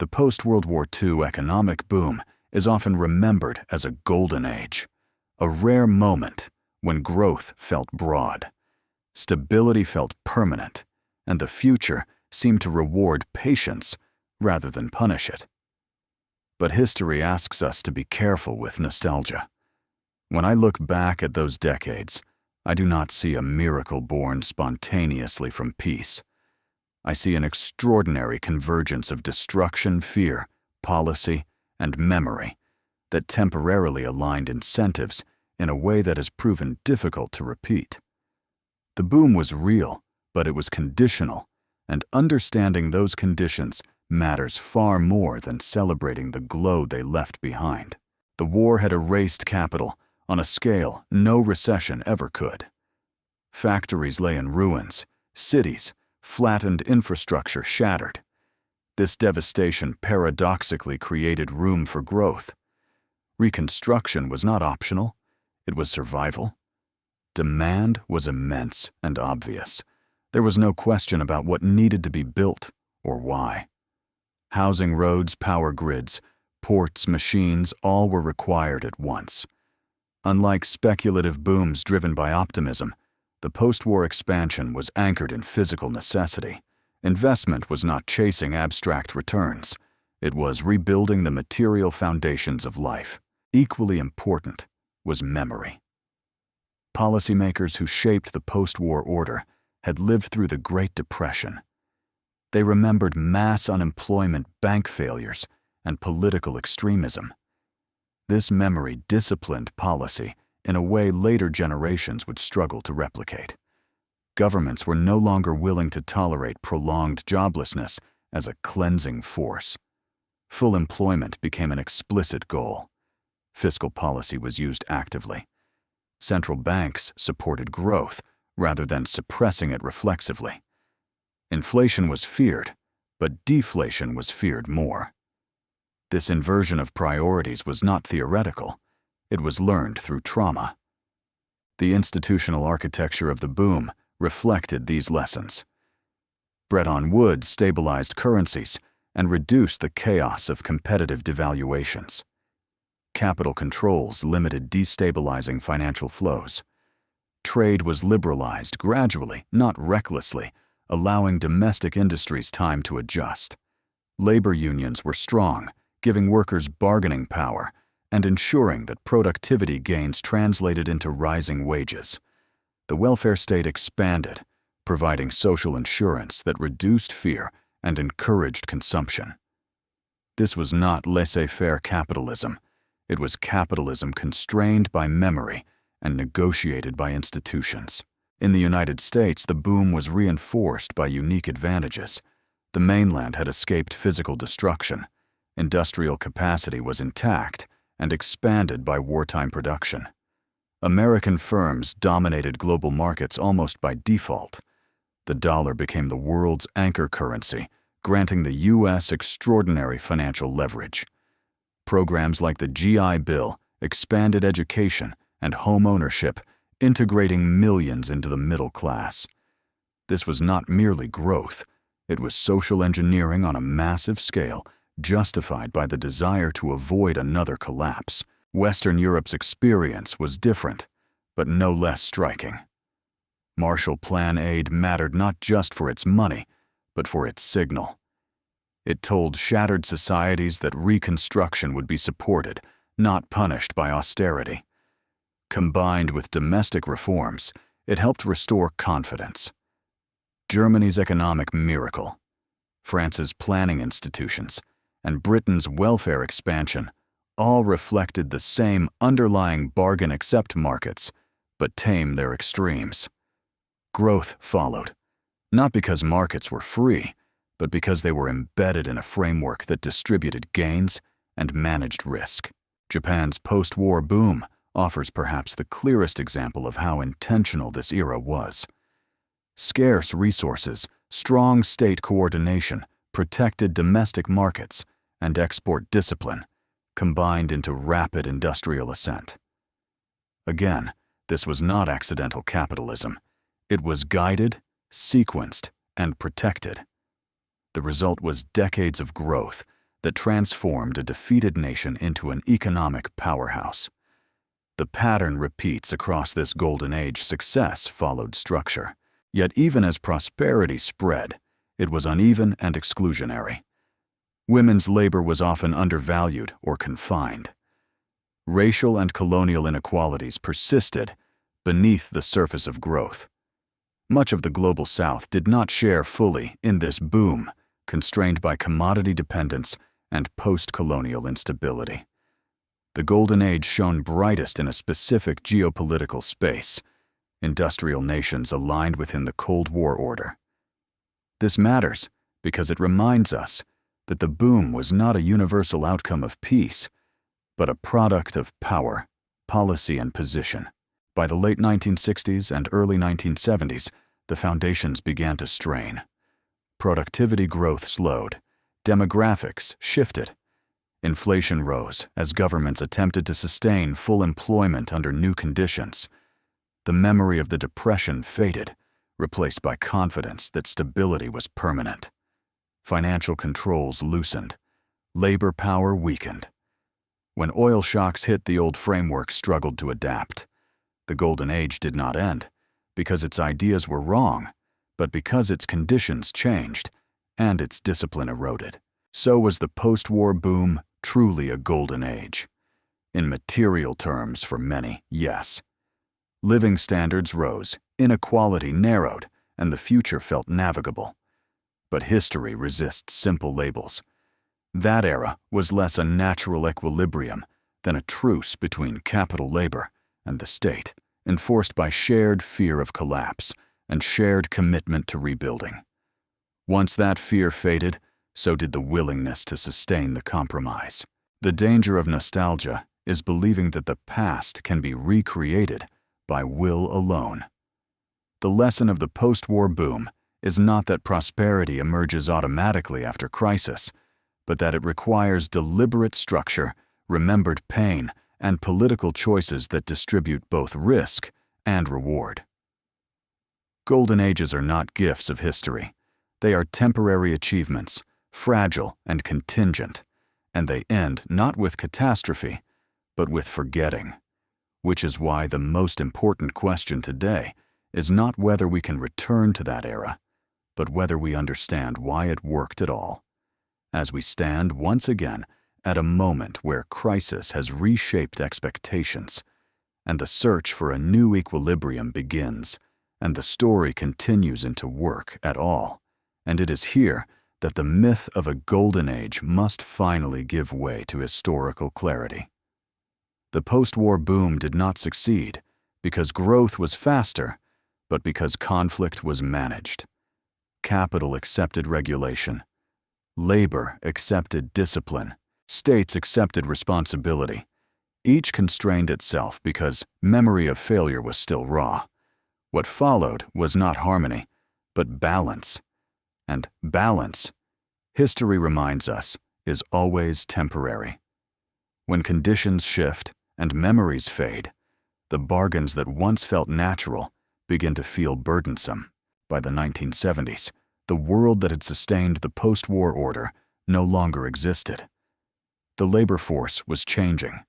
The post-World War II economic boom is often remembered as a golden age, a rare moment when growth felt broad, stability felt permanent, and the future seemed to reward patience rather than punish it. But history asks us to be careful with nostalgia. When I look back at those decades, I do not see a miracle born spontaneously from peace. I see an extraordinary convergence of destruction, fear, policy, and memory that temporarily aligned incentives in a way that has proven difficult to repeat. The boom was real, but it was conditional, and understanding those conditions matters far more than celebrating the glow they left behind. The war had erased capital on a scale no recession ever could. Factories lay in ruins, cities, flattened infrastructure shattered. This devastation paradoxically created room for growth. Reconstruction was not optional, it was survival. Demand was immense and obvious. There was no question about what needed to be built or why. Housing, roads, power grids, ports, machines, all were required at once. Unlike speculative booms driven by optimism, the post-war expansion was anchored in physical necessity. Investment was not chasing abstract returns. It was rebuilding the material foundations of life. Equally important was memory. Policymakers who shaped the post-war order had lived through the Great Depression. They remembered mass unemployment, bank failures, and political extremism. This memory disciplined policy in a way later generations would struggle to replicate. Governments were no longer willing to tolerate prolonged joblessness as a cleansing force. Full employment became an explicit goal. Fiscal policy was used actively. Central banks supported growth rather than suppressing it reflexively. Inflation was feared, but deflation was feared more. This inversion of priorities was not theoretical. It was learned through trauma. The institutional architecture of the boom reflected these lessons. Bretton Woods stabilized currencies and reduced the chaos of competitive devaluations. Capital controls limited destabilizing financial flows. Trade was liberalized gradually, not recklessly, allowing domestic industries time to adjust. Labor unions were strong, giving workers bargaining power and ensuring that productivity gains translated into rising wages. The welfare state expanded, providing social insurance that reduced fear and encouraged consumption. This was not laissez-faire capitalism. It was capitalism constrained by memory and negotiated by institutions. In the United States, the boom was reinforced by unique advantages. The mainland had escaped physical destruction. Industrial capacity was intact and expanded by wartime production. American firms dominated global markets almost by default. The dollar became the world's anchor currency, granting the U.S. extraordinary financial leverage. Programs like the GI Bill expanded education and home ownership, integrating millions into the middle class. This was not merely growth, it was social engineering on a massive scale, justified by the desire to avoid another collapse. Western Europe's experience was different, but no less striking. Marshall Plan aid mattered not just for its money, but for its signal. It told shattered societies that reconstruction would be supported, not punished by austerity. Combined with domestic reforms, it helped restore confidence. Germany's economic miracle, France's planning institutions, and Britain's welfare expansion all reflected the same underlying bargain-accept markets, but tame their extremes. Growth followed, not because markets were free, but because they were embedded in a framework that distributed gains and managed risk. Japan's post-war boom offers perhaps the clearest example of how intentional this era was. Scarce resources, strong state coordination, protected domestic markets, and export discipline combined into rapid industrial ascent. Again, this was not accidental capitalism. It was guided, sequenced, and protected. The result was decades of growth that transformed a defeated nation into an economic powerhouse. The pattern repeats across this golden age. Success followed structure. Yet even as prosperity spread, it was uneven and exclusionary. Women's labor was often undervalued or confined. Racial and colonial inequalities persisted beneath the surface of growth. Much of the global South did not share fully in this boom, constrained by commodity dependence and post-colonial instability. The Golden Age shone brightest in a specific geopolitical space, industrial nations aligned within the Cold War order. This matters because it reminds us that the boom was not a universal outcome of peace, but a product of power, policy, and position. By the late 1960s and early 1970s, the foundations began to strain. Productivity growth slowed, demographics shifted, inflation rose as governments attempted to sustain full employment under new conditions. The memory of the Depression faded, replaced by confidence that stability was permanent. Financial controls loosened, labor power weakened. When oil shocks hit, the old framework struggled to adapt. The Golden Age did not end because its ideas were wrong, but because its conditions changed and its discipline eroded. So was the post-war boom truly a golden age? In material terms for many, yes. Living standards rose, inequality narrowed, and the future felt navigable. But history resists simple labels. That era was less a natural equilibrium than a truce between capital labor and the state, enforced by shared fear of collapse and shared commitment to rebuilding. Once that fear faded, so did the willingness to sustain the compromise. The danger of nostalgia is believing that the past can be recreated by will alone. The lesson of the post-war boom is not that prosperity emerges automatically after crisis, but that it requires deliberate structure, remembered pain, and political choices that distribute both risk and reward. Golden ages are not gifts of history. They are temporary achievements, fragile and contingent, and they end not with catastrophe, but with forgetting. Which is why the most important question today is not whether we can return to that era, but whether we understand why it worked at all. As we stand once again at a moment where crisis has reshaped expectations, and the search for a new equilibrium begins, and the story continues into work at all, and it is here that the myth of a golden age must finally give way to historical clarity. The post-war boom did not succeed because growth was faster, but because conflict was managed. Capital accepted regulation. Labor accepted discipline. States accepted responsibility. Each constrained itself because memory of failure was still raw. What followed was not harmony, but balance. And balance, history reminds us, is always temporary. When conditions shift and memories fade, the bargains that once felt natural begin to feel burdensome. By the 1970s, the world that had sustained the post-war order no longer existed. The labor force was changing.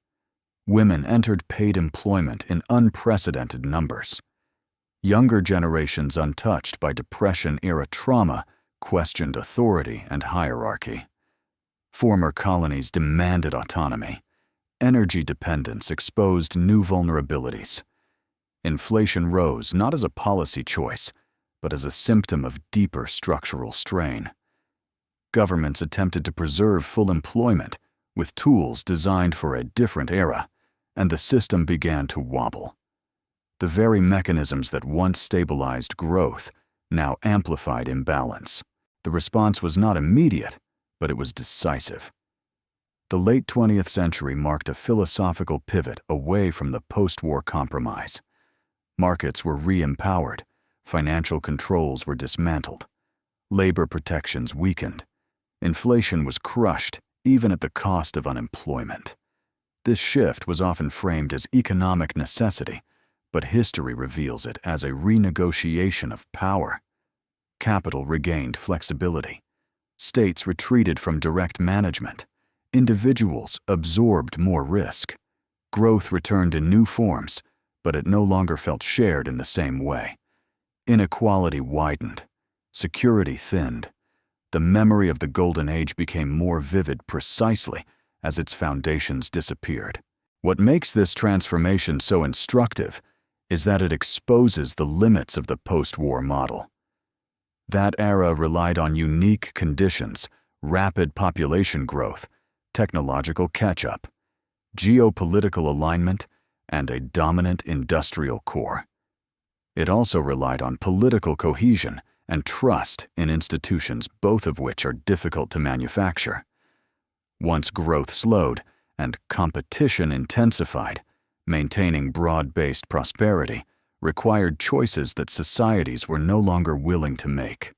Women entered paid employment in unprecedented numbers. Younger generations untouched by Depression-era trauma questioned authority and hierarchy. Former colonies demanded autonomy. Energy dependence exposed new vulnerabilities. Inflation rose not as a policy choice, but as a symptom of deeper structural strain. Governments attempted to preserve full employment with tools designed for a different era, and the system began to wobble. The very mechanisms that once stabilized growth now amplified imbalance. The response was not immediate, but it was decisive. The late 20th century marked a philosophical pivot away from the post-war compromise. Markets were re-empowered, financial controls were dismantled, labor protections weakened, inflation was crushed even at the cost of unemployment. This shift was often framed as economic necessity, but history reveals it as a renegotiation of power. Capital regained flexibility. States retreated from direct management. Individuals absorbed more risk. Growth returned in new forms, but it no longer felt shared in the same way. Inequality widened. Security thinned. The memory of the Golden Age became more vivid precisely as its foundations disappeared. What makes this transformation so instructive is that it exposes the limits of the post-war model. That era relied on unique conditions, rapid population growth, technological catch-up, geopolitical alignment, and a dominant industrial core. It also relied on political cohesion and trust in institutions, both of which are difficult to manufacture. Once growth slowed and competition intensified, maintaining broad-based prosperity required choices that societies were no longer willing to make.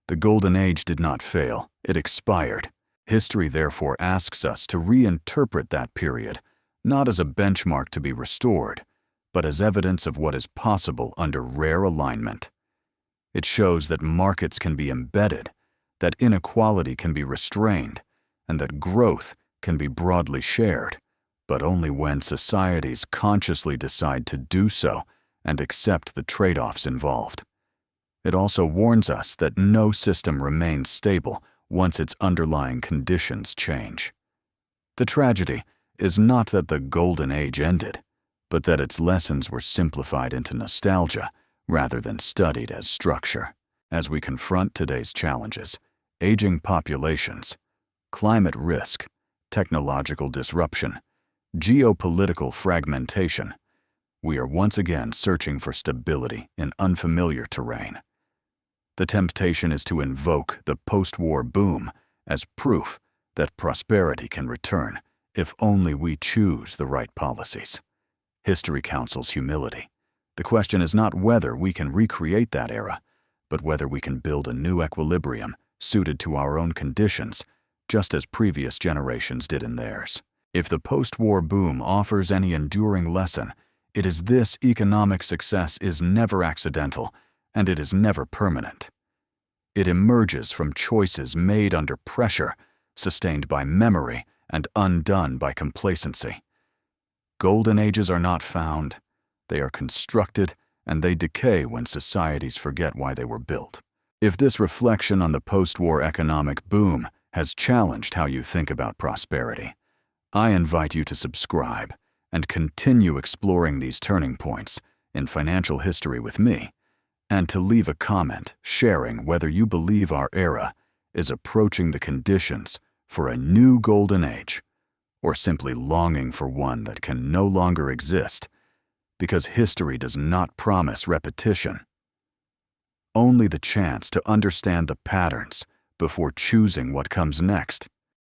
The Golden Age did not fail, it expired. History therefore asks us to reinterpret that period, not as a benchmark to be restored, but as evidence of what is possible under rare alignment. It shows that markets can be embedded, that inequality can be restrained, and that growth can be broadly shared, but only when societies consciously decide to do so and accept the trade-offs involved. It also warns us that no system remains stable once its underlying conditions change. The tragedy is not that the Golden Age ended, but that its lessons were simplified into nostalgia rather than studied as structure. As we confront today's challenges, aging populations, climate risk, technological disruption, geopolitical fragmentation, we are once again searching for stability in unfamiliar terrain. The temptation is to invoke the post-war boom as proof that prosperity can return if only we choose the right policies. History counsels humility. The question is not whether we can recreate that era, but whether we can build a new equilibrium suited to our own conditions, just as previous generations did in theirs. If the post-war boom offers any enduring lesson, it is this: economic success is never accidental, and it is never permanent. It emerges from choices made under pressure, sustained by memory, and undone by complacency. Golden ages are not found. They are constructed, and they decay when societies forget why they were built. If this reflection on the post-war economic boom has challenged how you think about prosperity, I invite you to subscribe and continue exploring these turning points in financial history with me, and to leave a comment sharing whether you believe our era is approaching the conditions for a new golden age, or simply longing for one that can no longer exist, because history does not promise repetition, only the chance to understand the patterns before choosing what comes next.